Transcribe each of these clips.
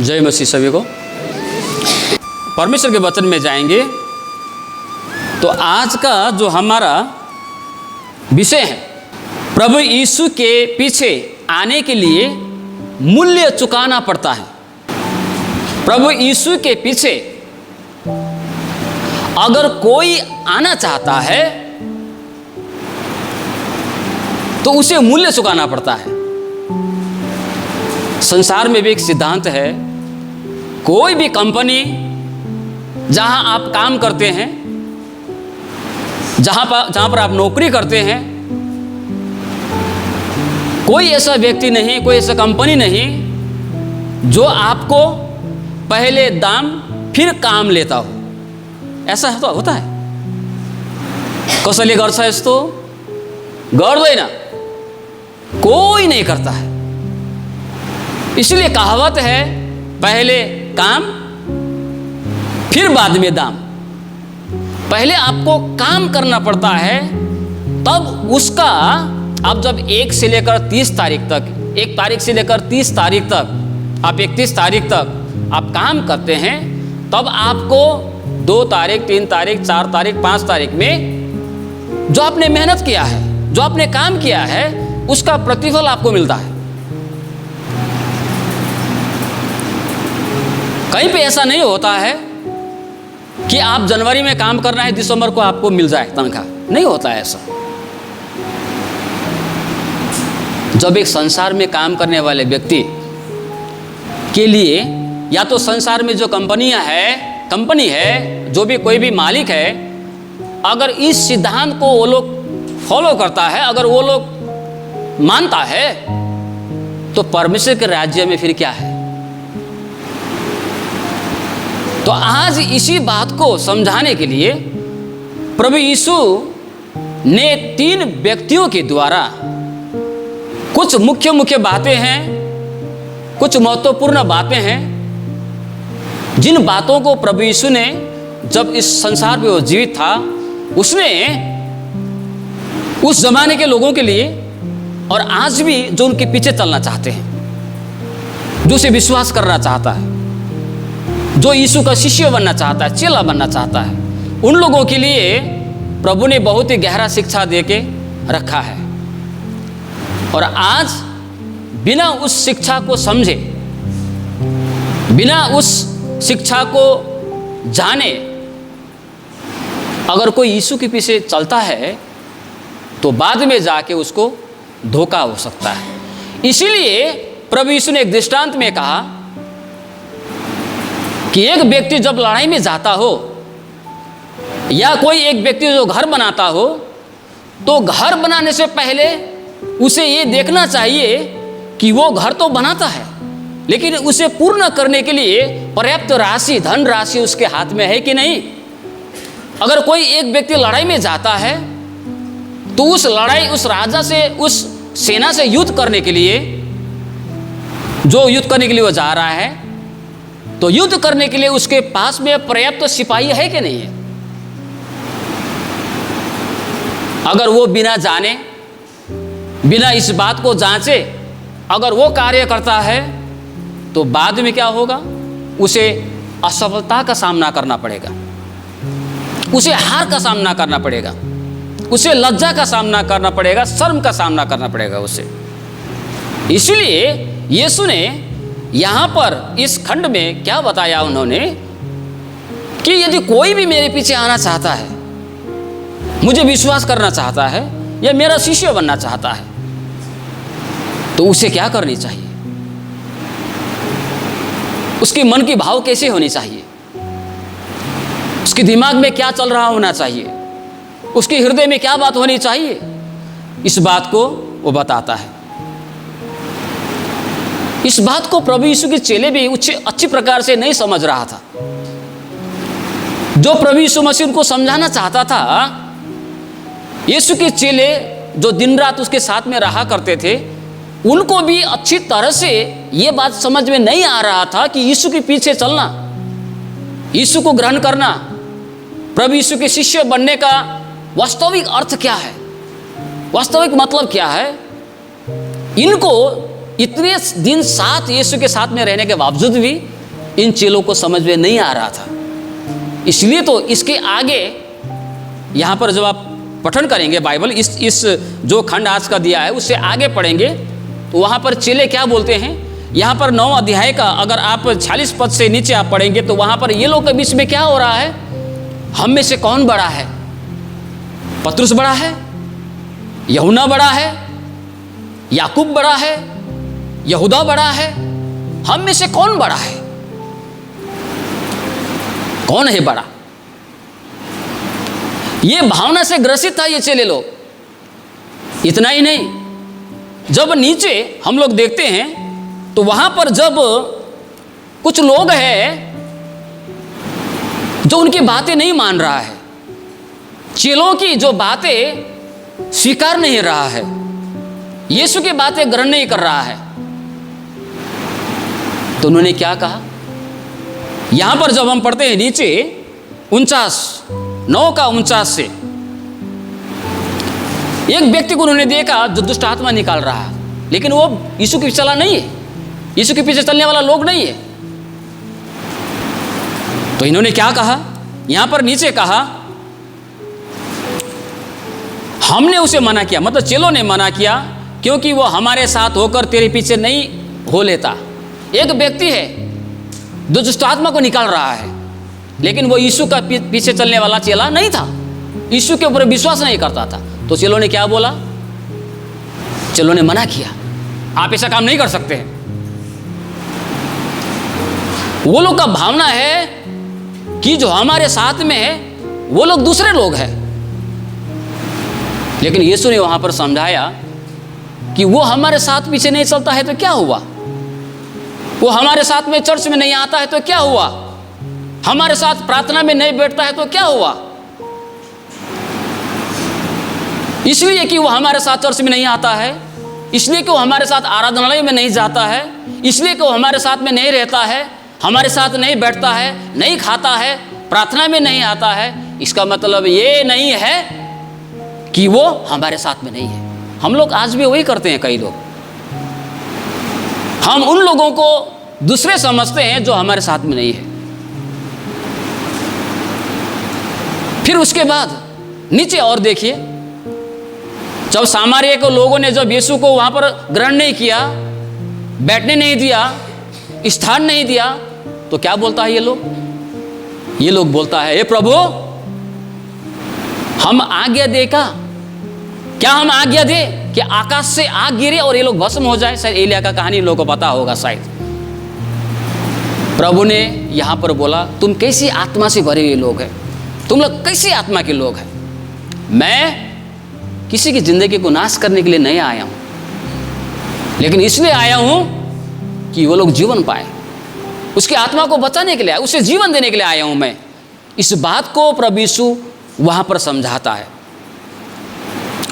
जय मसीह सभी को। परमेश्वर के वचन में जाएंगे तो आज का जो हमारा विषय है, प्रभु यीशु के पीछे आने के लिए मूल्य चुकाना पड़ता है। प्रभु यीशु के पीछे अगर कोई आना चाहता है तो उसे मूल्य चुकाना पड़ता है। संसार में भी एक सिद्धांत है, कोई भी कंपनी जहां आप काम करते हैं, जहां पर आप नौकरी करते हैं, कोई ऐसा व्यक्ति नहीं, कोई ऐसा कंपनी नहीं जो आपको पहले दाम फिर काम लेता हो। ऐसा होता है? कसैले गर्छ यस्तो? गर्दैन, कोई नहीं करता है। इसलिए कहावत है, पहले काम फिर बाद में दाम। पहले आपको काम करना पड़ता है, तब उसका आप जब 1 से लेकर 30 तारीख तक, 1 तारीख से लेकर 30 तारीख तक, आप 31 तारीख तक आप काम करते हैं, तब आपको 2 तारीख, 3 तारीख, 4 तारीख, 5 तारीख में जो आपने मेहनत किया है, जो आपने काम किया है, उसका प्रतिफल आपको मिलता है। कहीं पे ऐसा नहीं होता है कि आप जनवरी में काम करना है, दिसंबर को आपको मिल जाए तनख्वाह। नहीं होता है ऐसा। जब एक संसार में काम करने वाले व्यक्ति के लिए, या तो संसार में जो कंपनी है, जो भी कोई भी मालिक है, अगर इस सिद्धांत को वो लोग फॉलो करता है, अगर वो लोग मानता है, तो परमेश्वर के राज्य में फिर क्या है? तो आज इसी बात को समझाने के लिए प्रभु यीशु ने 3 व्यक्तियों के द्वारा कुछ मुख्य बातें हैं, कुछ महत्वपूर्ण बातें हैं, जिन बातों को प्रभु यीशु ने जब इस संसार में वो जीवित था, उसने उस जमाने के लोगों के लिए और आज भी जो उनके पीछे चलना चाहते हैं, जो उसे विश्वास करना चाहता है, जो यीशु का शिष्य बनना चाहता है, चेला बनना चाहता है, उन लोगों के लिए प्रभु ने बहुत ही गहरा शिक्षा देके रखा है। और आज बिना उस शिक्षा को समझे, बिना उस शिक्षा को जाने अगर कोई यीशु के पीछे चलता है तो बाद में जाके उसको धोखा हो सकता है। इसीलिए प्रभु यीशु ने एक दृष्टांत में कहा कि एक व्यक्ति जब लड़ाई में जाता हो, या कोई एक व्यक्ति जो घर बनाता हो, तो घर बनाने से पहले उसे ये देखना चाहिए कि वो घर तो बनाता है, लेकिन उसे पूर्ण करने के लिए पर्याप्त राशि, धन राशि उसके हाथ में है कि नहीं। अगर कोई एक व्यक्ति लड़ाई में जाता है तो उस लड़ाई, उस राजा से, उस सेना से युद्ध करने के लिए, जो युद्ध करने के लिए वो जा रहा है, तो युद्ध करने के लिए उसके पास में पर्याप्त सिपाही है कि नहीं है। अगर वो बिना जाने, बिना इस बात को जांचे अगर वो कार्य करता है, तो बाद में क्या होगा? उसे असफलता का सामना करना पड़ेगा, उसे हार का सामना करना पड़ेगा, उसे लज्जा का सामना करना पड़ेगा, शर्म का सामना करना पड़ेगा उसे। इसलिए यीशु ने यहाँ पर इस खंड में क्या बताया उन्होंने कि यदि कोई भी मेरे पीछे आना चाहता है, मुझे विश्वास करना चाहता है, या मेरा शिष्य बनना चाहता है, तो उसे क्या करनी चाहिए? उसके मन की भाव कैसे होनी चाहिए? उसके दिमाग में क्या चल रहा होना चाहिए? उसके हृदय में क्या बात होनी चाहिए? इस बात को वो बताता है। इस बात को प्रभु यीशु के चेले भी अच्छी प्रकार से नहीं समझ रहा था। जो प्रभु यीशु मसीह उनको समझाना चाहता था, यीशु के चेले जो दिन रात उसके साथ में रहा करते थे, उनको भी अच्छी तरह से ये बात समझ में नहीं आ रहा था कि यीशु के पीछे चलना, यीशु को ग्रहण करना, प्रभु यीशु के शिष्य बनने का वास्तविक अर्थ क्या है, वास्तविक मतलब क्या है। इनको इतने दिन साथ यीशु के साथ में रहने के बावजूद भी इन चेलों को समझ में नहीं आ रहा था। इसलिए तो इसके आगे यहाँ पर जब आप पठन करेंगे बाइबल, इस जो खंड आज का दिया है उससे आगे पढ़ेंगे तो वहाँ पर चेले क्या बोलते हैं। यहाँ पर 9 अध्याय का अगर आप 46 पद से नीचे आप पढ़ेंगे तो वहाँ पर ये लोग के बीच में क्या हो रहा है, हम में से कौन बड़ा है? पतरस बड़ा है, यूहन्ना बड़ा है, याकूब बड़ा है, यहूदा बड़ा है, हम में से कौन बड़ा है? कौन है बड़ा? ये भावना से ग्रसित था ये चेले लोग। इतना ही नहीं, जब नीचे हम लोग देखते हैं तो वहां पर जब कुछ लोग हैं जो उनकी बातें नहीं मान रहा है, चेलों की जो बातें स्वीकार नहीं रहा है, यीशु की बातें ग्रहण नहीं कर रहा है, तो उन्होंने क्या कहा। यहां पर जब हम पढ़ते हैं नीचे 9:49 से, एक व्यक्ति को उन्होंने देखा जो दुष्ट आत्मा निकाल रहा है, लेकिन वो यीशु के पीछे चला नहीं है, यीशु के पीछे चलने वाला लोग नहीं है। तो इन्होंने क्या कहा, यहां पर नीचे कहा, हमने उसे मना किया, मतलब चेलों ने मना किया, क्योंकि वो हमारे साथ होकर तेरे पीछे नहीं हो लेता। एक व्यक्ति है जो दुष्ट आत्मा को निकाल रहा है, लेकिन वो यीशु का पीछे चलने वाला चेला नहीं था, यीशु के ऊपर विश्वास नहीं करता था। तो चेलों ने क्या बोला, चेलों ने मना किया, आप ऐसा काम नहीं कर सकते हैं। वो लोग का भावना है कि जो हमारे साथ में है वो लोग दूसरे लोग हैं, लेकिन यीशु ने वहां पर समझाया कि वो हमारे साथ पीछे नहीं चलता है तो क्या हुआ, वो हमारे साथ में चर्च में नहीं आता है तो क्या हुआ, हमारे साथ प्रार्थना में नहीं बैठता है तो क्या हुआ। इसलिए कि वो हमारे साथ चर्च में नहीं आता है, इसलिए कि वो हमारे साथ आराधनालय में नहीं जाता है, इसलिए कि वो हमारे साथ में नहीं रहता है, हमारे साथ नहीं बैठता है, नहीं खाता है, प्रार्थना में नहीं आता है, इसका मतलब ये नहीं है कि वो हमारे साथ में नहीं है। हम लोग आज भी वही करते हैं। कई लोग, हम उन लोगों को दूसरे समझते हैं जो हमारे साथ में नहीं है। फिर उसके बाद नीचे और देखिए, जब सामरिया के लोगों ने जब यीशु को वहां पर ग्रहण नहीं किया, बैठने नहीं दिया, स्थान नहीं दिया, तो क्या बोलता है ये लोग बोलता है, हे प्रभु, हम आज्ञा दे क्या हम आज्ञा दे कि आकाश से आग गिरे और ये लोग भस्म हो जाए। शायद एलिया का कहानी लोगों को पता होगा शायद। प्रभु ने यहां पर बोला, तुम कैसी आत्मा से भरे हुए लोग हैं, तुम लोग कैसी आत्मा के लोग हैं। मैं किसी की जिंदगी को नाश करने के लिए नहीं आया हूं, लेकिन इसलिए आया हूं कि वो लोग जीवन पाए, उसकी आत्मा को बचाने के लिए, उसे जीवन देने के लिए आया हूं मैं। इस बात को प्रभु यीशु वहां पर समझाता है।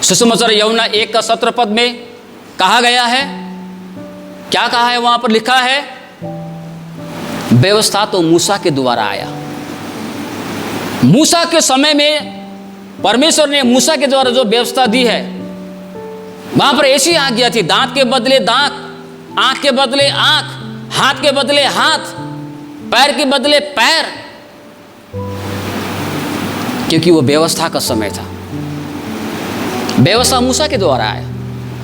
सुसमाचार यूहन्ना 1:17 में कहा गया है, क्या कहा है वहां पर लिखा है, व्यवस्था तो मूसा के द्वारा आया। मूसा के समय में परमेश्वर ने मूसा के द्वारा जो व्यवस्था दी है, वहां पर ऐसी आज्ञा थी, दांत के बदले दांत, आंख के बदले आंख, हाथ के बदले हाथ, पैर के बदले पैर, क्योंकि वो व्यवस्था का समय था। व्यवस्था मूसा के द्वारा आया,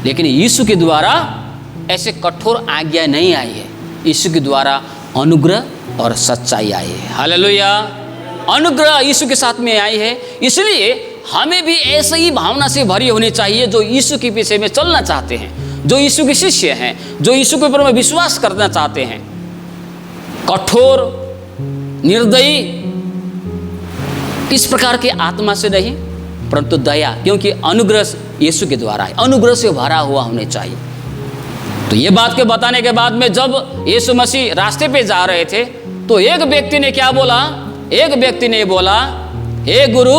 लेकिन यीशु के द्वारा ऐसे कठोर आज्ञा नहीं आई है। यीशु के द्वारा अनुग्रह और सच्चाई आई है। हालेलुया। अनुग्रह यीशु के साथ में आई है। इसलिए हमें भी ऐसे ही भावना से भरी होनी चाहिए, जो यीशु के पीछे में चलना चाहते हैं, जो यीशु के शिष्य हैं, जो यीशु के ऊपर में विश्वास करना चाहते हैं। कठोर, निर्दयी, इस प्रकार के आत्मा से नहीं, परंतु दया, क्योंकि अनुग्रह यीशु के द्वारा है, अनुग्रह से भरा हुआ होने चाहिए। तो ये बात के बताने के बाद में जब यीशु मसीह रास्ते पे जा रहे थे, तो एक व्यक्ति ने क्या बोला, एक व्यक्ति ने बोला, हे गुरु,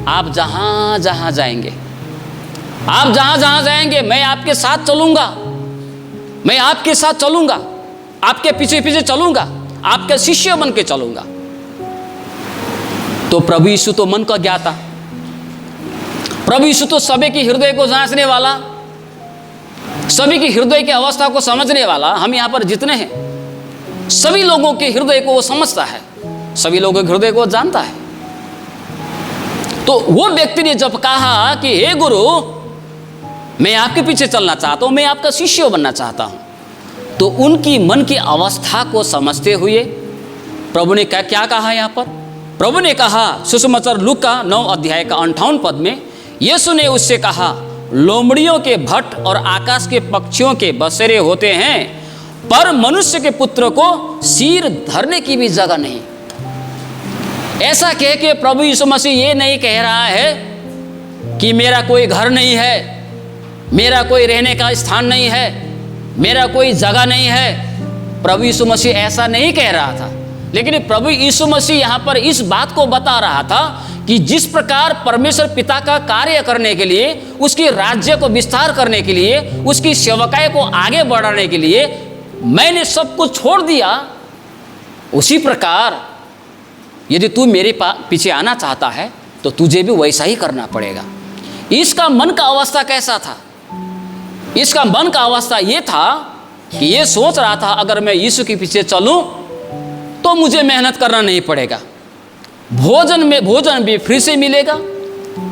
आप जहां जहां जाएंगे, आप जहां जहां जाएंगे, मैं आपके साथ चलूंगा, मैं आपके साथ चलूंगा, आपके पीछे पीछे चलूंगा, आपके शिष्य बन के चलूंगा। तो प्रभु यीशु तो मन का ज्ञाता, प्रभु यीशु तो सभी के हृदय को जांचने वाला, सभी की हृदय की अवस्था को समझने वाला हम यहाँ पर जितने हैं, सभी लोगों के हृदय को वो समझता है, सभी लोगों के हृदय को जानता है। तो वो व्यक्ति ने जब कहा कि हे गुरु, मैं आपके पीछे चलना चाहता हूं, मैं आपका शिष्य बनना चाहता हूं, तो उनकी मन की अवस्था को समझते हुए प्रभु ने क्या कहा यहाँ पर? प्रभु ने कहा सुसमाचार लूका 9 अध्याय का 58 पद में, यीशु ने उससे कहा, लोमड़ियों के भट्ट और आकाश के पक्षियों के बसेरे होते हैं, पर मनुष्य के पुत्र को सिर धरने की भी जगह नहीं। ऐसा कह के प्रभु यीशु मसीह ये नहीं कह रहा है कि मेरा कोई घर नहीं है, मेरा कोई रहने का स्थान नहीं है, मेरा कोई जगह नहीं है। प्रभु यीशु मसीह ऐसा नहीं कह रहा था, लेकिन प्रभु यीशु मसीह यहाँ पर इस बात को बता रहा था कि जिस प्रकार परमेश्वर पिता का कार्य करने के लिए, उसके राज्य को विस्तार करने के लिए, उसकी सेवकाई को आगे बढ़ाने के लिए मैंने सब कुछ छोड़ दिया, उसी प्रकार यदि तू मेरे पीछे आना चाहता है तो तुझे भी वैसा ही करना पड़ेगा। इसका मन का अवस्था कैसा था? इसका मन का अवस्था ये था कि ये सोच रहा था, अगर मैं यीशु के पीछे चलूं तो मुझे मेहनत करना नहीं पड़ेगा, भोजन भी फ्री से मिलेगा,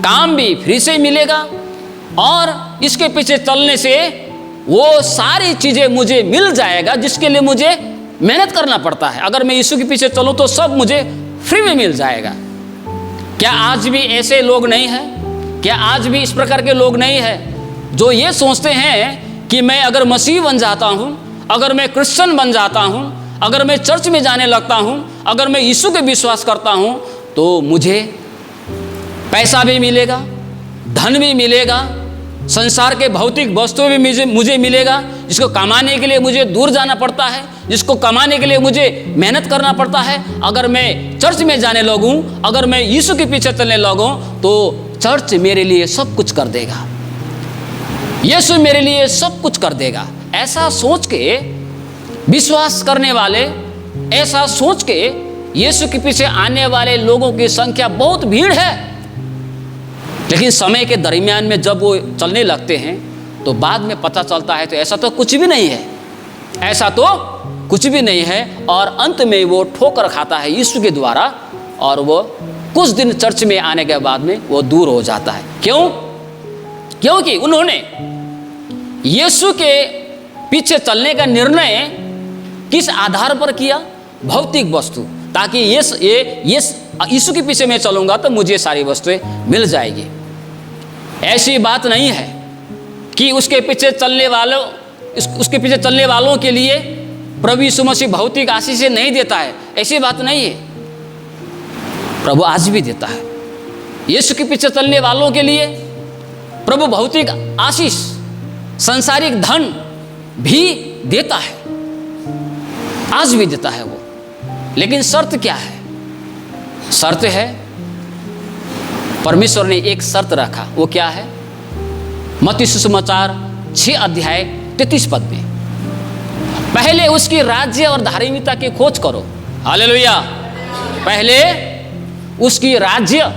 काम भी फ्री से मिलेगा, और इसके पीछे चलने से वो सारी चीज़ें मुझे मिल जाएगा जिसके लिए मुझे मेहनत करना पड़ता है। अगर मैं यीशु के पीछे चलूं तो सब मुझे फ्री में मिल जाएगा। क्या आज भी ऐसे लोग नहीं हैं? क्या आज भी इस प्रकार के लोग नहीं हैं जो ये सोचते हैं कि मैं अगर मसीह बन जाता हूँ, अगर मैं क्रिश्चियन बन जाता हूँ, अगर मैं चर्च में जाने लगता हूँ, अगर मैं यीशु के विश्वास करता हूँ तो मुझे पैसा भी मिलेगा, धन भी मिलेगा, संसार के भौतिक वस्तु भी मुझे मिलेगा, जिसको कमाने के लिए मुझे दूर जाना पड़ता है, जिसको कमाने के लिए मुझे मेहनत करना पड़ता है। अगर मैं चर्च में जाने लगूं, अगर मैं यीशु के पीछे चलने लगूं तो चर्च मेरे लिए सब कुछ कर देगा, यीशु मेरे लिए सब कुछ कर देगा। ऐसा सोच के विश्वास करने वाले, ऐसा सोच के यीशु के पीछे आने वाले लोगों की संख्या बहुत भीड़ है। लेकिन समय के दरमियान में जब वो चलने लगते हैं तो बाद में पता चलता है तो ऐसा तो कुछ भी नहीं है, ऐसा तो कुछ भी नहीं है, और अंत में वो ठोकर खाता है यीशु के द्वारा, और वो कुछ दिन चर्च में आने के बाद में वो दूर हो जाता है। क्यों? क्योंकि उन्होंने यीशु के पीछे चलने का निर्णय किस आधार पर किया? भौतिक वस्तु, ताकि यीशु के पीछे मैं चलूंगा तो मुझे सारी वस्तुएं मिल जाएगी। ऐसी बात नहीं है कि उसके पीछे चलने वालों के लिए प्रभु यीशु मसीह भौतिक आशीष नहीं देता है, ऐसी बात नहीं है। प्रभु आज भी देता है। यीशु के पीछे चलने वालों के लिए प्रभु भौतिक आशीष, सांसारिक धन भी देता है, आज भी देता है वो। लेकिन शर्त क्या है? शर्त है, परमेश्वर ने एक शर्त रखा। वो क्या है? मत्ती सुसमाचार 6 अध्याय 33 पद में, पहले उसकी राज्य और धार्मिकता की खोज करो। हालेलुया। पहले उसकी राज्य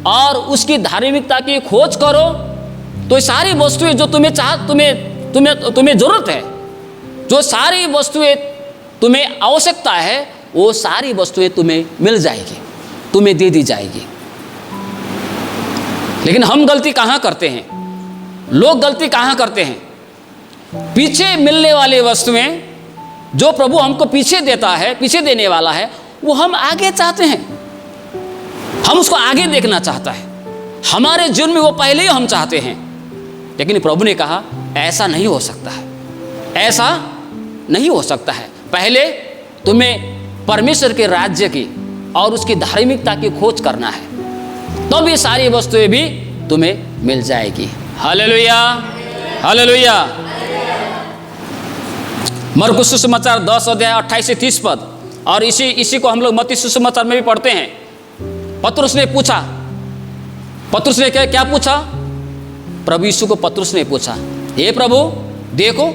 और उसकी धार्मिकता की खोज करो तो सारी वस्तुएं जो तुम्हें जरूरत है, जो सारी वस्तुएं तुम्हें आवश्यकता है, वो सारी वस्तुएं तुम्हें मिल जाएगी, तुम्हें दे दी जाएगी। लेकिन हम गलती कहाँ करते हैं? लोग गलती कहाँ करते हैं? पीछे मिलने वाली वस्तुएं जो प्रभु हमको पीछे देता है, पीछे देने वाला है, वो हम आगे चाहते हैं, हम उसको आगे देखना चाहता है, हमारे जीवन में वो पहले ही हम चाहते हैं। लेकिन प्रभु ने कहा ऐसा नहीं हो सकता है, ऐसा नहीं हो सकता है। पहले तुम्हें परमेश्वर के राज्य की और उसकी धार्मिकता की खोज करना है, तो ये सारी वस्तुएं भी तुम्हें मिल जाएगी। Hallelujah, hallelujah. मरकुस सुसमाचार 10 अध्याय 28 से 30 पद, और इसी को हम लोग मत्ती सुसमाचार में भी पढ़ते हैं। पतरस ने पूछा, पतरस ने क्या पूछा? प्रभु यीशु को पतरस ने पूछा, हे प्रभु देखो,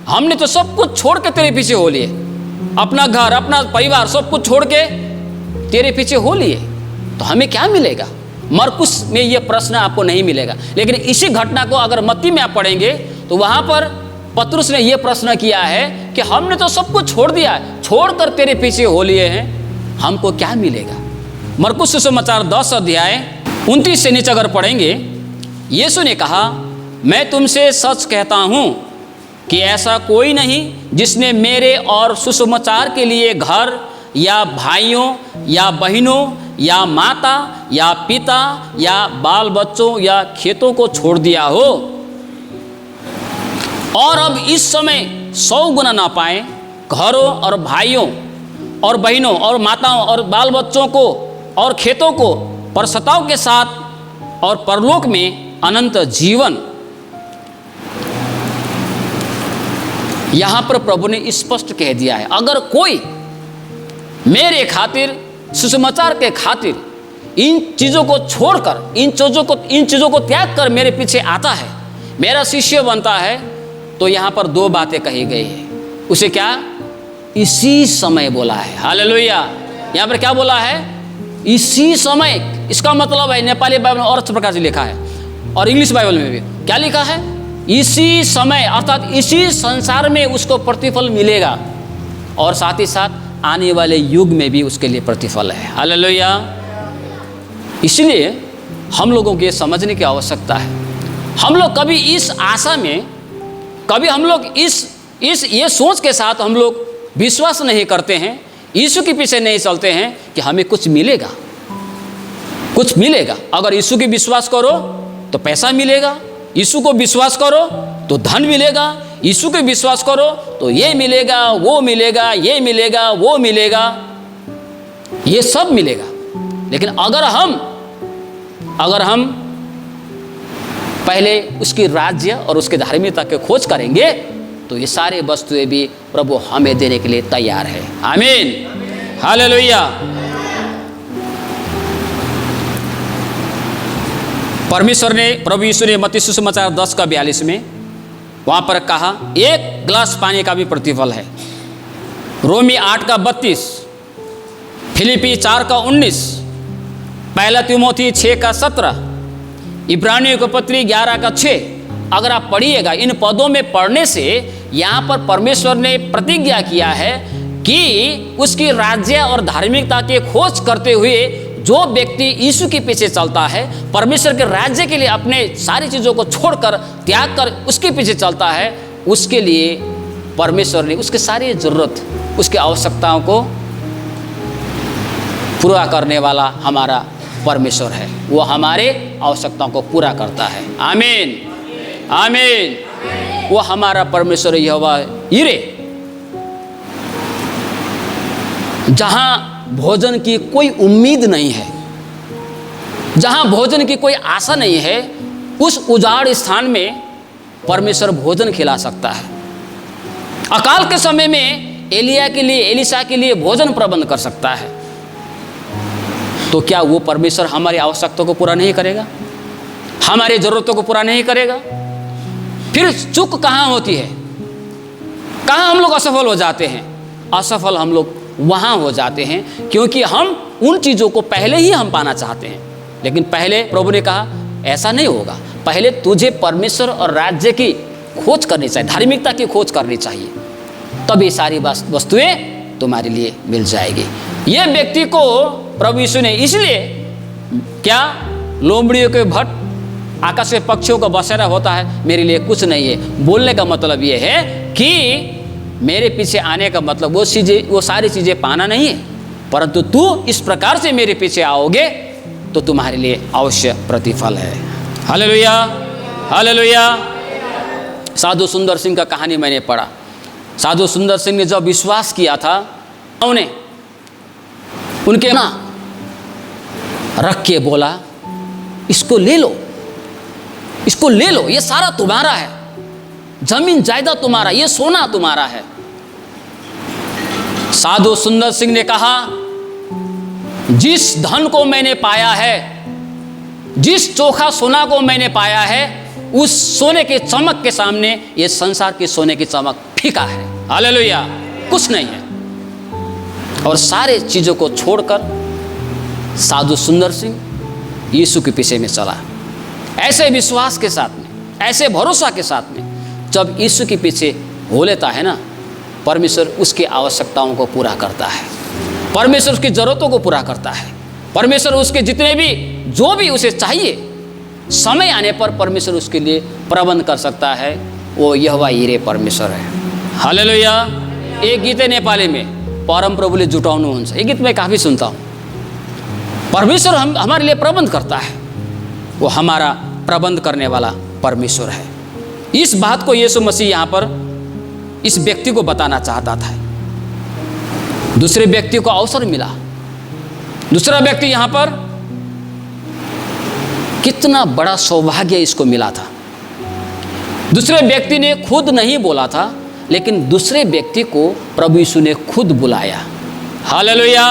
हमने तो सब कुछ छोड़ के तेरे पीछे हो लिए, अपना घर, अपना परिवार सब कुछ छोड़ के तेरे पीछे हो लिए, तो हमें क्या मिलेगा? मरकुस में यह प्रश्न आपको नहीं मिलेगा, लेकिन इसी घटना को अगर मत्ती में आप पढ़ेंगे तो वहां पर पतरस ने यह प्रश्न किया है कि हमने तो सब कुछ छोड़ दिया है, छोड़कर तेरे पीछे हो लिए हैं, हमको क्या मिलेगा? मरकुस सुसमाचार 10 अध्याय 29 से नीचे अगर पढ़ेंगे, यीशु ने कहा, मैं तुमसे सच कहता हूं कि ऐसा कोई नहीं जिसने मेरे और सुसमाचार के लिए घर या भाइयों या बहनों या माता या पिता या बाल बच्चों या खेतों को छोड़ दिया हो और अब इस समय 100 गुना ना पाए, घरों और भाइयों और बहनों और माताओं और बाल बच्चों को और खेतों को परसताओं के साथ और परलोक में अनंत जीवन। यहां पर प्रभु ने स्पष्ट कह दिया है, अगर कोई मेरे खातिर, सुसमाचार के खातिर इन चीज़ों को छोड़कर, इन चीज़ों को त्याग कर मेरे पीछे आता है, मेरा शिष्य बनता है, तो यहाँ पर 2 बातें कही गई है। उसे क्या? इसी समय बोला है। हालेलुया। यहाँ पर क्या बोला है? इसी समय। इसका मतलब है, नेपाली बाइबल में और अच्छे प्रकार से लिखा है और इंग्लिश बाइबल में भी क्या लिखा है? इसी समय, अर्थात इसी संसार में उसको प्रतिफल मिलेगा और साथ ही साथ आने वाले युग में भी उसके लिए प्रतिफल है। हालेलुया। इसलिए हम लोगों को ये समझने की आवश्यकता है। हम लोग कभी इस आशा में, कभी हम लोग इस ये सोच के साथ हम लोग विश्वास नहीं करते हैं, यीशु के पीछे नहीं चलते हैं कि हमें कुछ मिलेगा, कुछ मिलेगा। अगर यीशु की विश्वास करो तो पैसा मिलेगा, यीशु को विश्वास करो तो धन मिलेगा, यीशु के विश्वास करो तो ये मिलेगा, वो मिलेगा, ये मिलेगा, वो मिलेगा, ये सब मिलेगा। लेकिन अगर हम पहले उसकी राज्य और उसके धार्मिकता की खोज करेंगे तो ये सारे वस्तुएं भी प्रभु हमें देने के लिए तैयार है। आमीन। हालेलुया। परमेश्वर ने, प्रभु यीशु ने मत्ती सुसमाचार 10:42 में वहाँ पर कहा, 1 गिलास पानी का भी प्रतिफल है। रोमी 8:32, फिलिपी 4:19, 1 तिमोथी 6:17, इब्रानियों की पत्री 11:6। अगर आप पढ़िएगा, इन पदों में पढ़ने से यहाँ पर परमेश्वर ने प्रतिज्ञा किया है कि उसकी राज्य और धार्मिकता की खोज करते हुए जो व्यक्ति यीशु के पीछे चलता है, परमेश्वर के राज्य के लिए अपने सारी चीज़ों को छोड़कर, त्याग कर उसके पीछे चलता है, उसके लिए परमेश्वर ने उसकी सारी ज़रूरत, उसकी आवश्यकताओं को पूरा करने वाला हमारा परमेश्वर है। वो हमारे आवश्यकताओं को पूरा करता है। आमीन, आमीन। वो हमारा परमेश्वर यहोवा यीरे। जहाँ भोजन की कोई उम्मीद नहीं है, जहाँ भोजन की कोई आशा नहीं है, उस उजाड़ स्थान में परमेश्वर भोजन खिला सकता है। अकाल के समय में एलिशा के लिए भोजन प्रबंध कर सकता है। तो क्या वो परमेश्वर हमारी आवश्यकताओं को पूरा नहीं करेगा? हमारी ज़रूरतों को पूरा नहीं करेगा? फिर चूक कहाँ होती है? कहाँ हम लोग असफल हो जाते हैं? असफल हम लोग वहाँ हो जाते हैं क्योंकि हम उन चीज़ों को पहले ही हम पाना चाहते हैं। लेकिन पहले प्रभु ने कहा ऐसा नहीं होगा, पहले तुझे परमेश्वर और राज्य की खोज करनी चाहिए, धार्मिकता की खोज करनी चाहिए, तब ये सारी वस्तुएं तुम्हारे लिए मिल जाएगी। ये व्यक्ति को प्रभु यीशु ने इसलिए क्या, लोमड़ियों के भट्ट, आकाश के पक्षियों का बसेरा होता है, मेरे लिए कुछ नहीं है। बोलने का मतलब ये है कि मेरे पीछे आने का मतलब वो सारी चीज़ें पाना नहीं है, परंतु तू इस प्रकार से मेरे पीछे आओगे तो तुम्हारे लिए अवश्य प्रतिफल है। Hallelujah, hallelujah. साधु सुंदर सिंह का कहानी मैंने पढ़ा। साधु सुंदर सिंह ने जब विश्वास किया था, उन्हें उनके ना रख के बोला, इसको ले लो, इसको ले लो, ये सारा तुम्हारा है, जमीन जायदाद तुम्हारा, ये सोना तुम्हारा है। साधु सुंदर सिंह ने कहा, जिस धन को मैंने पाया है, जिस चोखा सोना को मैंने पाया है, उस सोने के चमक के सामने ये संसार के सोने की चमक फीका है। हालेलुया, कुछ नहीं है। और सारे चीजों को छोड़कर साधु सुंदर सिंह यीशु के पीछे में चला, ऐसे विश्वास के साथ में, ऐसे भरोसा के साथ में। जब यीशु के पीछे हो लेता है ना, परमेश्वर उसकी आवश्यकताओं को पूरा करता है, परमेश्वर उसकी ज़रूरतों को पूरा करता है, परमेश्वर उसके जितने भी जो भी उसे चाहिए समय आने पर परमेश्वर उसके लिए प्रबंध कर सकता है। वो यहोवा यिरे परमेश्वर है। हालेलुया। एक गीत है नेपाली में, परम प्रभुले जुटाउनुहुन्छ। ये गीत मैं काफ़ी सुनता हूँ। परमेश्वर हमारे लिए प्रबंध करता है, वो हमारा प्रबंध करने वाला परमेश्वर है। इस बात को यीशु मसीह यहाँ पर इस व्यक्ति को बताना चाहता था। दूसरे व्यक्ति को अवसर मिला। दूसरा व्यक्ति यहाँ पर कितना बड़ा सौभाग्य इसको मिला था। दूसरे व्यक्ति ने खुद नहीं बोला था, लेकिन दूसरे व्यक्ति को प्रभु यीशु ने खुद बुलाया। हालेलुया।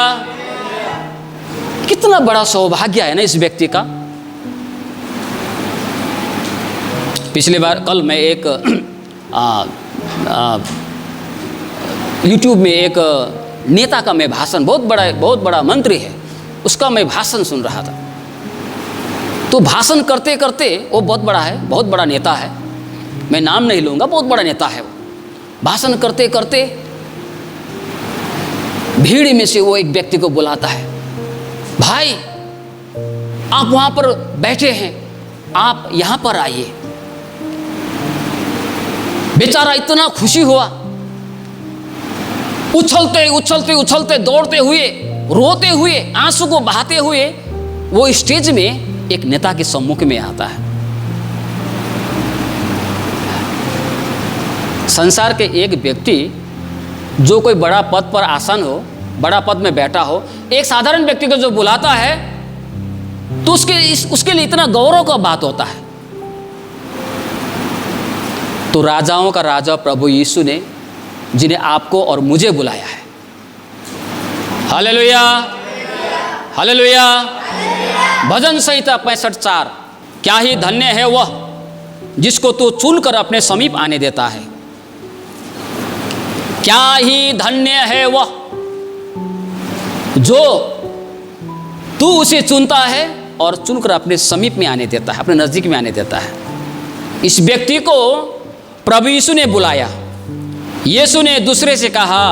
कितना बड़ा सौभाग्य है ना इस व्यक्ति का। पिछली बार कल मैं एक यूट्यूब में एक नेता का मैं भाषण, बहुत बड़ा मंत्री है, उसका मैं भाषण सुन रहा था। तो भाषण करते करते, वो बहुत बड़ा नेता है, मैं नाम नहीं लूँगा, बहुत बड़ा नेता है वो। भाषण करते करते भीड़ में से वो एक व्यक्ति को बुलाता है, भाई आप वहाँ पर बैठे हैं, आप यहाँ पर आइए। बेचारा इतना खुशी हुआ, उछलते दौड़ते हुए, रोते हुए, आंसू को बहाते हुए वो स्टेज में एक नेता के सम्मुख में आता है। संसार के एक व्यक्ति जो कोई बड़ा पद पर आसन हो, बड़ा पद में बैठा हो, एक साधारण व्यक्ति को जो बुलाता है तो उसके लिए इतना गौरव का बात होता है। तो राजाओं का राजा प्रभु यीशु ने, जिन्हें आपको और मुझे बुलाया है, हालेलुया हालेलुया। भजन संहिता 65:4, क्या ही धन्य है वह जिसको तू चुनकर अपने समीप आने देता है। क्या ही धन्य है वह जो तू उसे चुनता है और चुनकर अपने समीप में आने देता है, अपने नजदीक में आने देता है। इस व्यक्ति को प्रभु यीशु ने बुलाया। यीशु ने दूसरे से कहा,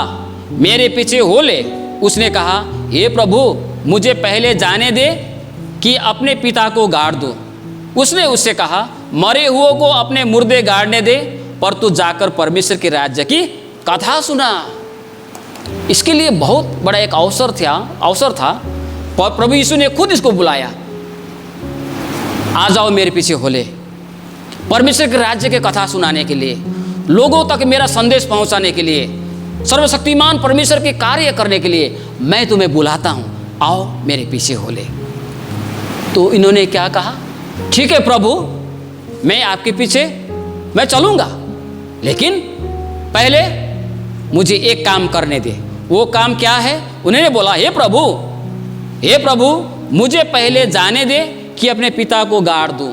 मेरे पीछे हो ले। उसने कहा, हे प्रभु, मुझे पहले जाने दे कि अपने पिता को गाड़ दूं। उसने उससे कहा, मरे हुओं को अपने मुर्दे गाड़ने दे, पर तू जाकर परमेश्वर के राज्य की कथा सुना। इसके लिए बहुत बड़ा एक अवसर था। प्रभु यीशु ने खुद इसको बुलाया, आ जाओ मेरे पीछे हो ले, परमेश्वर के राज्य के कथा सुनाने के लिए, लोगों तक मेरा संदेश पहुंचाने के लिए, सर्वशक्तिमान परमेश्वर के कार्य करने के लिए मैं तुम्हें बुलाता हूं, आओ मेरे पीछे हो ले। तो इन्होंने क्या कहा, ठीक है प्रभु, मैं आपके पीछे मैं चलूंगा, लेकिन पहले मुझे एक काम करने दे। वो काम क्या है? उन्होंने बोला, हे प्रभु, मुझे पहले जाने दे कि अपने पिता को गाड़ दूं।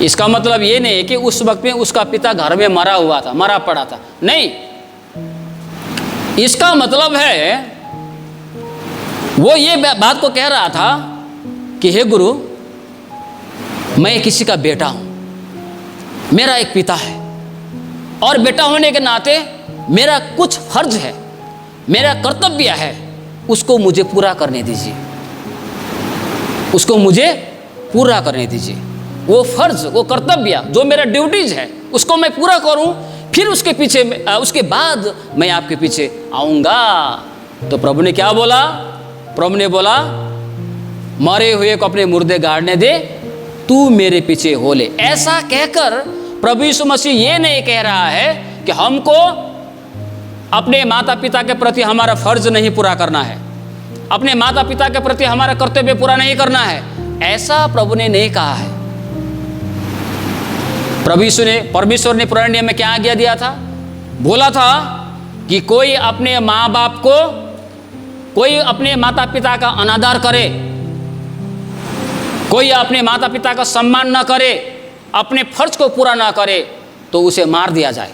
इसका मतलब ये नहीं है कि उस वक्त में उसका पिता घर में मरा पड़ा था, नहीं। इसका मतलब है वो ये बात को कह रहा था कि हे गुरु, मैं किसी का बेटा हूं, मेरा एक पिता है, और बेटा होने के नाते मेरा कुछ फर्ज है, मेरा कर्तव्य है, उसको मुझे पूरा करने दीजिए, उसको मुझे पूरा करने दीजिए। वो फर्ज, वो कर्तव्य जो मेरा ड्यूटीज है, उसको मैं पूरा करूं, फिर उसके बाद मैं आपके पीछे आऊंगा। तो प्रभु ने क्या बोला? प्रभु ने बोला, मरे हुए को अपने मुर्दे गाड़ने दे, तू मेरे पीछे हो ले। ऐसा कहकर प्रभु यीशु मसीह ये नहीं कह रहा है कि हमको अपने माता पिता के प्रति हमारा फर्ज नहीं पूरा करना है, अपने माता पिता के प्रति हमारा कर्तव्य पूरा नहीं करना है, ऐसा प्रभु ने नहीं कहा है। परमेश्वर ने पुराने नियम में क्या आज्ञा दिया था? बोला था कि कोई अपने माता पिता का अनादर करे, कोई अपने माता पिता का सम्मान न करे, अपने फर्ज को पूरा ना करे, तो उसे मार दिया जाए,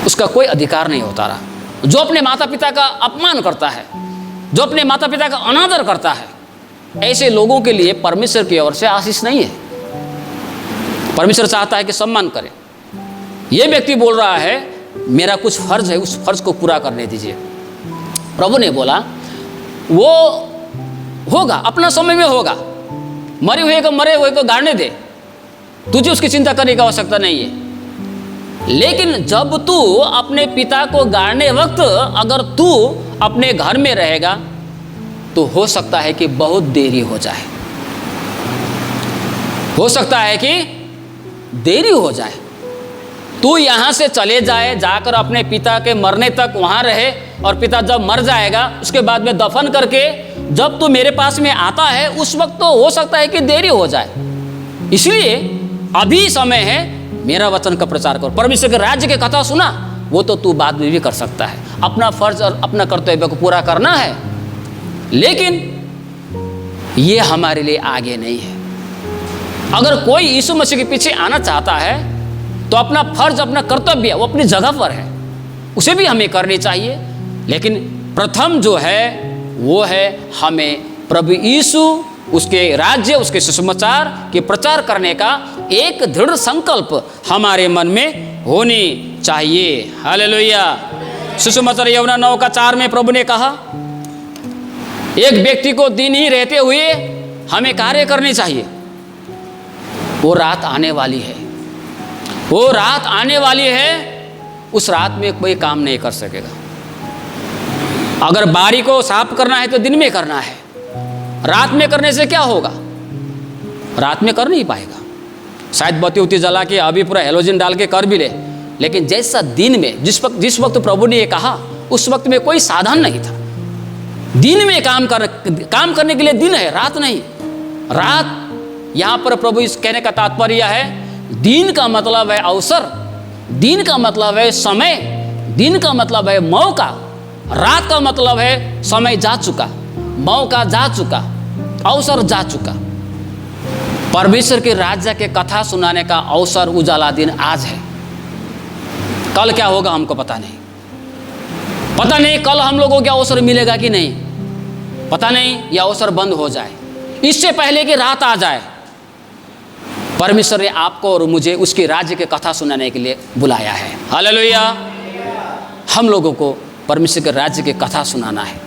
उसका कोई अधिकार नहीं होता रहा। जो अपने माता पिता का अपमान करता है, जो अपने माता पिता का अनादर करता है, ऐसे लोगों के लिए परमेश्वर की ओर से आशीष नहीं है। परमेश्वर चाहता है कि सम्मान करें। ये व्यक्ति बोल रहा है मेरा कुछ फर्ज है, उस फर्ज को पूरा करने दीजिए। प्रभु ने बोला वो होगा, अपना समय में होगा, मरे हुए को गाड़ने दे, तुझे उसकी चिंता करने की आवश्यकता नहीं है। लेकिन जब तू अपने पिता को गाड़ने वक्त अगर तू अपने घर में रहेगा तो हो सकता है कि बहुत देरी हो जाए, हो सकता है कि देरी हो जाए। तू यहाँ से चले जाए, जाकर अपने पिता के मरने तक वहाँ रहे, और पिता जब मर जाएगा उसके बाद में दफन करके जब तू मेरे पास में आता है उस वक्त तो हो सकता है कि देरी हो जाए। इसलिए अभी समय है, मेरा वचन का प्रचार करो। परमेश्वर के राज्य की कथा सुना, वो तो तू बाद में भी कर सकता है। अपना फर्ज और अपना कर्तव्य को पूरा करना है, लेकिन ये हमारे लिए आगे नहीं है। अगर कोई यीशु मसीह के पीछे आना चाहता है तो अपना फर्ज, अपना कर्तव्य वो अपनी जगह पर है, उसे भी हमें करनी चाहिए। लेकिन प्रथम जो है वो है हमें प्रभु यीशु, उसके राज्य, उसके सुसमाचार के प्रचार करने का एक दृढ़ संकल्प हमारे मन में होनी चाहिए। हालेलुया। सुसमाचार यूहन्ना 9:4 में प्रभु ने कहा एक व्यक्ति को दिन ही रहते हुए हमें कार्य करनी चाहिए। वो रात आने वाली है, वो रात आने वाली है, उस रात में कोई काम नहीं कर सकेगा। अगर बारी को साफ करना है तो दिन में करना है, रात में करने से क्या होगा? रात में कर नहीं पाएगा। शायद बत्ती उती जला के अभी पूरा हेलोजन डाल के कर भी ले, लेकिन जैसा दिन में जिस वक्त प्रभु ने ये कहा उस वक्त में कोई साधन नहीं था। दिन में काम करने के लिए दिन है, रात नहीं। रात यहाँ पर प्रभु इस कहने का तात्पर्य है, दिन का मतलब है अवसर, दिन का मतलब है समय, दिन का मतलब है मौका, रात का मतलब है समय जा चुका, मौका जा चुका, अवसर जा चुका। परमेश्वर के राज्य के कथा सुनाने का अवसर, उजाला दिन आज है। कल क्या होगा हमको पता नहीं, पता नहीं कल हम लोगों को अवसर मिलेगा कि नहीं, पता नहीं यह अवसर बंद हो जाए, इससे पहले कि रात आ जाए। परमेश्वर ने आपको और मुझे उसके राज्य के कथा सुनाने के लिए बुलाया है। हालेलुया। हम लोगों को परमेश्वर के राज्य के कथा सुनाना है।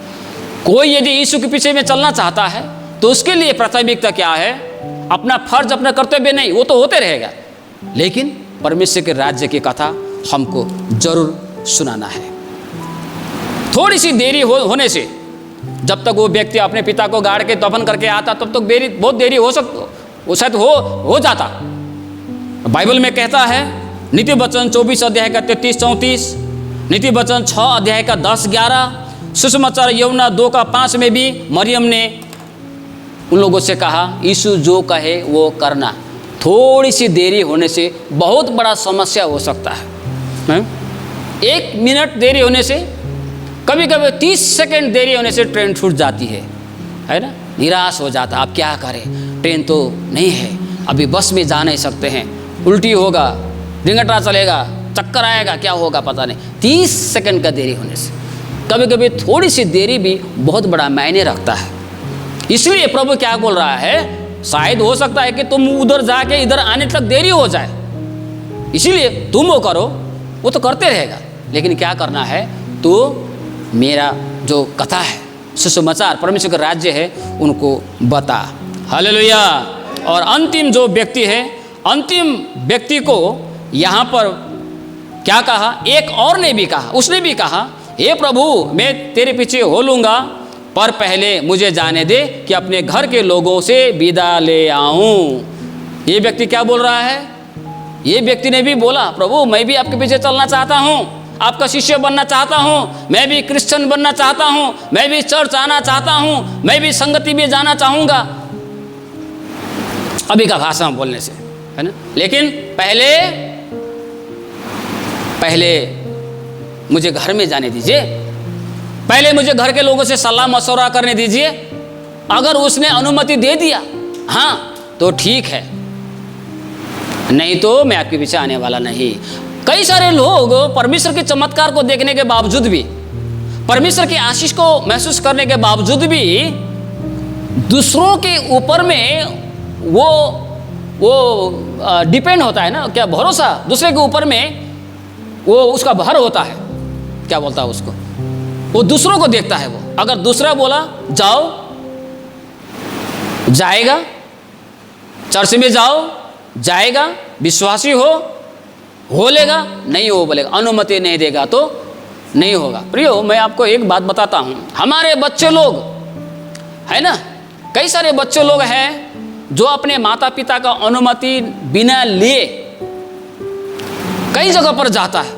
कोई यदि यीशु के पीछे में चलना चाहता है तो उसके लिए प्राथमिकता क्या है? अपना फर्ज, अपना कर्तव्य नहीं, वो तो होते रहेगा, लेकिन परमेश्वर के राज्य की कथा हमको जरूर सुनाना है। थोड़ी सी देरी होने से, जब तक वो व्यक्ति अपने पिता को गाड़ के दफन करके आता तब तक बहुत देरी हो सकती, वो शायद हो जाता। बाइबल में कहता है नीति वचन 24 अध्याय का 33-34, नीति वचन 6 अध्याय का 10-11, सुसमाचार यूहन्ना 2:5 में भी मरियम ने उन लोगों से कहा यीशु जो कहे वो करना। थोड़ी सी देरी होने से बहुत बड़ा समस्या हो सकता है। 1 मिनट देरी होने से, कभी कभी 30 सेकंड देरी होने से ट्रेन छूट जाती है ना। निराश हो जाता, आप क्या करें, ट्रेन तो नहीं है, अभी बस में जा नहीं सकते हैं, उल्टी होगा, रिंगटा चलेगा, चक्कर आएगा, क्या होगा पता नहीं। 30 सेकंड का देरी होने से, कभी कभी थोड़ी सी देरी भी बहुत बड़ा मायने रखता है। इसलिए प्रभु क्या बोल रहा है, शायद हो सकता है कि तुम उधर जाके इधर आने तक देरी हो जाए, इसीलिए तुम वो करो, वो तो करते रहेगा, लेकिन क्या करना है, तो मेरा जो कथा है, सुसमाचार, परमेश्वर का राज्य है, उनको बता। हालेलुया। और अंतिम जो व्यक्ति है, अंतिम व्यक्ति को यहाँ पर क्या कहा? एक और ने भी कहा, उसने भी कहा हे प्रभु मैं तेरे पीछे हो लूँगा, पर पहले मुझे जाने दे कि अपने घर के लोगों से विदा ले आऊँ। ये व्यक्ति क्या बोल रहा है? ये व्यक्ति ने भी बोला प्रभु मैं भी आपके पीछे चलना चाहता हूँ, आपका शिष्य बनना चाहता हूँ, मैं भी क्रिश्चियन बनना चाहता हूँ, मैं भी चर्च आना चाहता हूँ, मैं भी संगति में जाना चाहूँगा, अभी का भाषा बोलने से, है ना। लेकिन पहले मुझे घर में जाने दीजिए, पहले मुझे घर के लोगों से सलाह मशवरा करने दीजिए। अगर उसने अनुमति दे दिया हाँ तो ठीक है, नहीं तो मैं आपके पीछे आने वाला नहीं। कई सारे लोग परमेश्वर के चमत्कार को देखने के बावजूद भी, परमेश्वर की आशीष को महसूस करने के बावजूद भी दूसरों के ऊपर में वो वो डिपेंड होता है ना, क्या भरोसा दूसरे के ऊपर में वो उसका भर होता है, क्या बोलता है उसको, वो दूसरों को देखता है। वो अगर दूसरा बोला जाओ, जाएगा, चर्च में जाओ, जाएगा, विश्वासी हो लेगा, नहीं हो बोलेगा, अनुमति नहीं देगा तो नहीं होगा। प्रियो, मैं आपको एक बात बताता हूँ, हमारे बच्चे लोग है ना, कई सारे बच्चे लोग हैं जो अपने माता पिता का अनुमति बिना लिए कई जगह पर जाता है।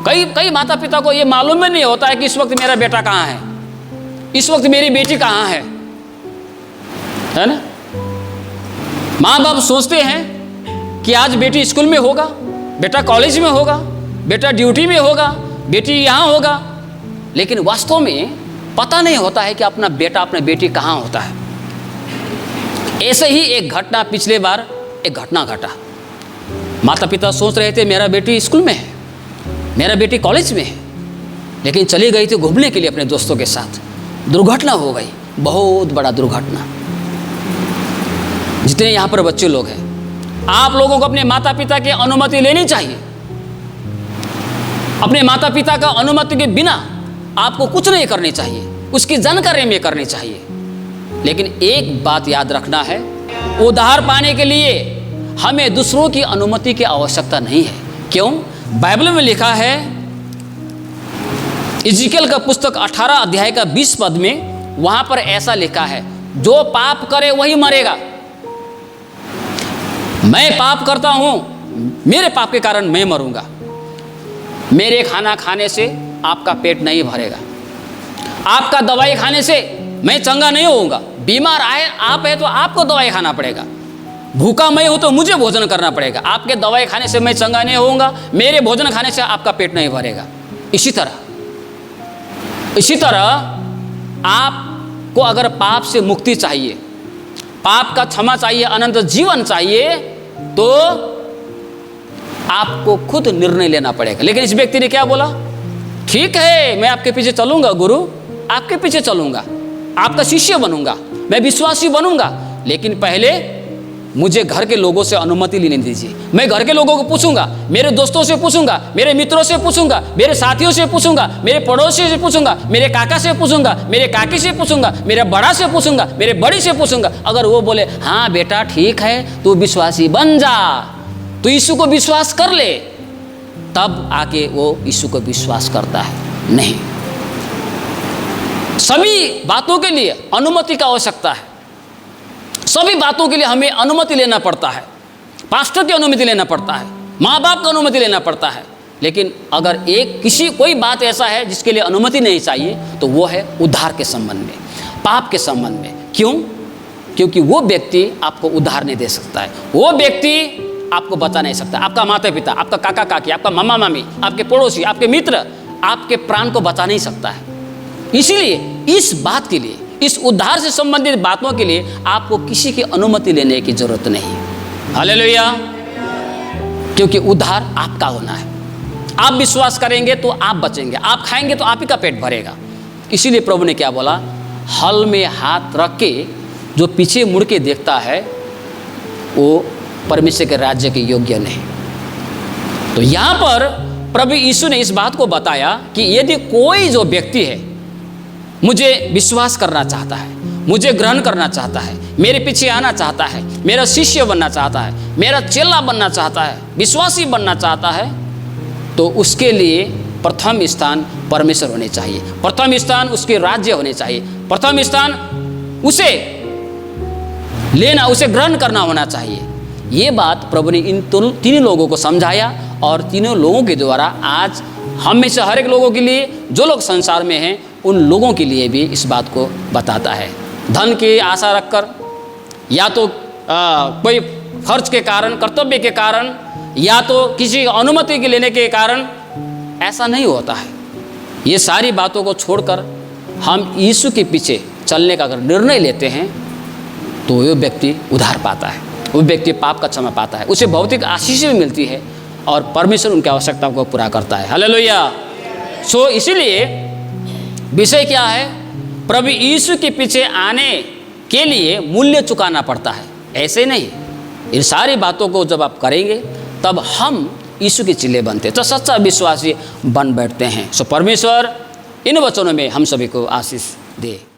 कई माता पिता को ये मालूम ही नहीं होता है कि इस वक्त मेरा बेटा कहाँ है, इस वक्त मेरी बेटी कहाँ है ना। माँ बाप सोचते हैं कि आज बेटी स्कूल में होगा, बेटा कॉलेज में होगा, बेटा ड्यूटी में होगा, बेटी यहाँ होगा, लेकिन वास्तव में पता नहीं होता है कि अपना बेटा अपना बेटी कहाँ होता है। ऐसे ही एक घटना, पिछले बार एक घटना घटा। माता पिता सोच रहे थे मेरा बेटी स्कूल में है, मेरा बेटी कॉलेज में है, लेकिन चली गई थी घूमने के लिए अपने दोस्तों के साथ, दुर्घटना हो गई, बहुत बड़ा दुर्घटना। जितने यहाँ पर बच्चे लोग हैं, आप लोगों को अपने माता पिता की अनुमति लेनी चाहिए। अपने माता पिता का अनुमति के बिना आपको कुछ नहीं करनी चाहिए, उसकी जानकारी में करनी चाहिए। लेकिन एक बात याद रखना है, उद्धार पाने के लिए हमें दूसरों की अनुमति की आवश्यकता नहीं है। क्यों? बाइबल में लिखा है, इज़िकियल का पुस्तक 18 अध्याय का 20 पद में, वहां पर ऐसा लिखा है, जो पाप करे वही मरेगा। मैं पाप करता हूं, मेरे पाप के कारण मैं मरूंगा। मेरे खाना खाने से आपका पेट नहीं भरेगा, आपका दवाई खाने से मैं चंगा नहीं होऊंगा। बीमार आए आप है तो आपको दवाई खाना पड़ेगा, भूखा मैं हूं तो मुझे भोजन करना पड़ेगा। आपके दवाई खाने से मैं चंगा नहीं होऊंगा, मेरे भोजन खाने से आपका पेट नहीं भरेगा। इसी तरह आपको अगर पाप से मुक्ति चाहिए, पाप का क्षमा चाहिए, अनंत जीवन चाहिए, तो आपको खुद निर्णय लेना पड़ेगा। लेकिन इस व्यक्ति ने क्या बोला? ठीक है, मैं आपके पीछे चलूंगा गुरु, आपके पीछे चलूंगा, आपका शिष्य बनूंगा, मैं विश्वासी बनूंगा, लेकिन पहले मुझे घर के लोगों से अनुमति लेने दीजिए। मैं घर के लोगों को पूछूंगा, मेरे दोस्तों से पूछूंगा, मेरे मित्रों से पूछूंगा, मेरे साथियों से पूछूंगा, मेरे पड़ोसी से पूछूंगा, मेरे काका से पूछूंगा, मेरे काकी से पूछूंगा, मेरे बड़ा से पूछूंगा, मेरे बड़ी से पूछूंगा। अगर वो बोले हाँ बेटा ठीक है, तू विश्वासी बन जा, तू यीशु को विश्वास कर ले, तब आके वो यीशु को विश्वास करता है। नहीं, सभी बातों के लिए अनुमति का आवश्यकता है। सभी बातों के लिए हमें अनुमति लेना पड़ता है, पास्टर की अनुमति लेना पड़ता है, माँ बाप की अनुमति लेना पड़ता है। लेकिन अगर कोई बात ऐसा है जिसके लिए अनुमति नहीं चाहिए, तो वो है उद्धार के संबंध में, पाप के संबंध में। क्यों? क्योंकि वो व्यक्ति आपको उद्धार नहीं दे सकता है, वो व्यक्ति आपको बचा नहीं सकता। आपका माता पिता, आपका काका काकी, आपका मामा मामी, आपके पड़ोसी, आपके मित्र आपके प्राण को बचा नहीं सकता है। इसीलिए इस बात के लिए, इस उद्धार से संबंधित बातों के लिए आपको किसी की अनुमति लेने की जरूरत नहीं। हालेलुया! क्योंकि उद्धार आपका होना है। आप विश्वास करेंगे तो आप बचेंगे, आप खाएंगे तो आप ही का पेट भरेगा। इसीलिए प्रभु ने क्या बोला? हल में हाथ रख के जो पीछे मुड़ के देखता है वो परमेश्वर के राज्य के योग्य नहीं। तो यहाँ पर प्रभु यीशु ने इस बात को बताया कि यदि कोई जो व्यक्ति है मुझे विश्वास करना चाहता है, मुझे ग्रहण करना चाहता है, मेरे पीछे आना चाहता है, मेरा शिष्य बनना चाहता है, मेरा चेला बनना चाहता है, विश्वासी बनना चाहता है, तो उसके लिए प्रथम स्थान परमेश्वर होने चाहिए, प्रथम स्थान उसके राज्य होने चाहिए, प्रथम स्थान उसे लेना, उसे ग्रहण करना होना चाहिए। ये बात प्रभु ने इन तीनों लोगों को समझाया, और तीनों लोगों के द्वारा आज हम में से हर एक लोगों के लिए, जो लोग संसार में हैं, उन लोगों के लिए भी इस बात को बताता है। धन की आशा रखकर, या तो कोई खर्च के कारण, कर्तव्य के कारण, या तो किसी अनुमति के लेने के कारण, ऐसा नहीं होता है। ये सारी बातों को छोड़कर हम यीशु के पीछे चलने का अगर निर्णय लेते हैं, तो वो व्यक्ति उद्धार पाता है, वो व्यक्ति पाप का क्षमा पाता है, उसे भौतिक आशीष भी मिलती है, और परमेश्वर उनकी आवश्यकताओं को पूरा करता है। हालेलुया! सो इसीलिए विषय क्या है? प्रभु यीशु के पीछे आने के लिए मूल्य चुकाना पड़ता है। ऐसे नहीं, इन सारी बातों को जब आप करेंगे तब हम यीशु के चेले बनते हैं, तो सच्चा विश्वासी बन बैठते हैं। सो परमेश्वर इन वचनों में हम सभी को आशीष दे।